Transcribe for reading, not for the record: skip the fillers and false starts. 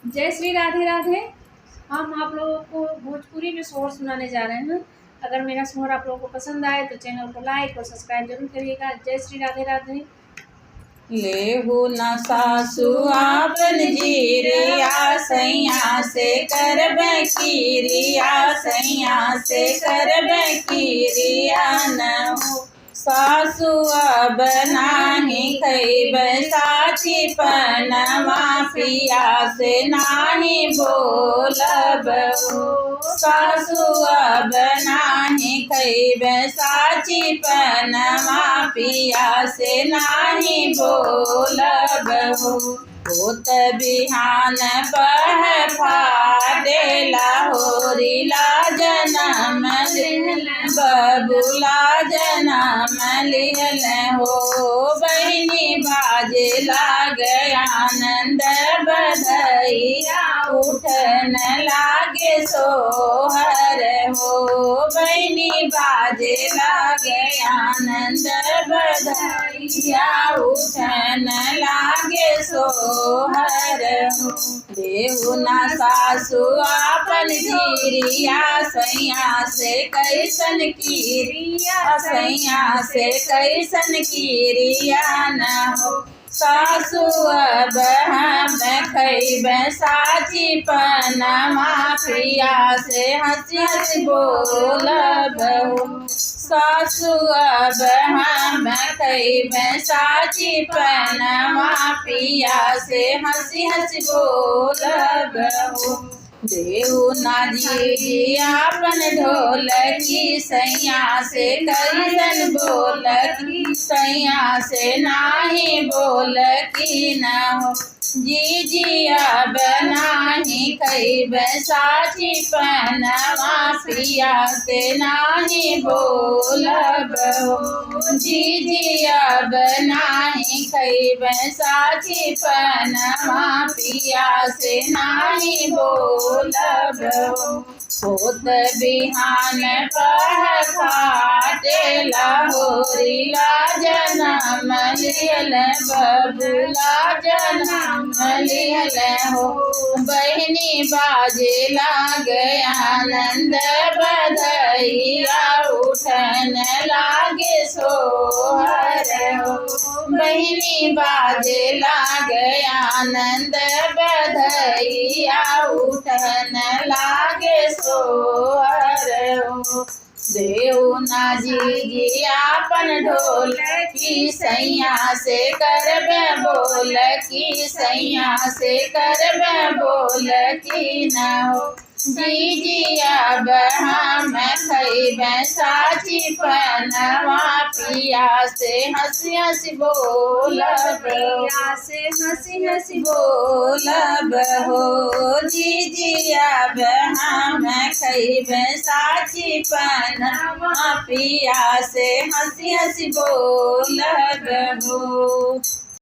जय श्री राधे राधे। हम आप लोगों को भोजपुरी में सोहर सुनाने जा रहे हैं। अगर मेरा सोहर आप लोगों को पसंद आए तो चैनल को लाइक और सब्सक्राइब जरूर करिएगा। जय श्री राधे राधे। लेहु न सासु आपन जीरिया, सैया से करबै कीरिया, सैया से करबै कीरिया न हो। सासु अब नाही खैबै साची पनमा, पिया से नाही बोलब हो। सासु अब नाही खैबै साची पनमा, पिया से नाही बोलब हो। होत बिहान पह फाटेला, होरिला जनम लिहल बबुला जनम लिहल हो। बहिनी बाजे लागे आनंद बधैया, उठन लागे सोहर हो। बहिनी बाजे लागे आनंद बधैया, उठन लागे सोहर हो। देहु ना सासु आपन जीरिया, सैया से कैसन कीरिया, सैया से कैसन कीरिया न हो। सासु अब हम खैबै साची पनमा, पिया से हंसी हंसी बोलब हो। सासु अब हम खैबै साची पनमा, पिया से हंसी हंसी बोलब हो। देहु ना जी आपन ढोलकी, सैया से कैसन बोलकी, सैया से नाही बोलकी न हो। जी अब नाही खैबै साची पनमा, पिया से नाही बोलब हो। जी अब नाही खैबै साची पनमा, पिया से नाही बोलब हो। होत बिहान पह फाटेला, होरिला जनम लिहल बबुला जनम लिहल हो। बहिनी बाजे लागे आनंद बधैया, उठन लागे सोहर हो। बहिनी बाजे लागे आनंद बधैया, उठन लागे सोहर हो। देहु ना जी आपन ढोलकी, सैया से करबै बोलकी, सैया से करबै बोलकी न हो। जी अब हम खैबै साची पनमा, पिया से हंसी हंसी बोलब, पिया से हंसी हंसी बोलब हो। जी अब हम खैबै साची पनमा, पिया से हंसी हंसी बोलब हो।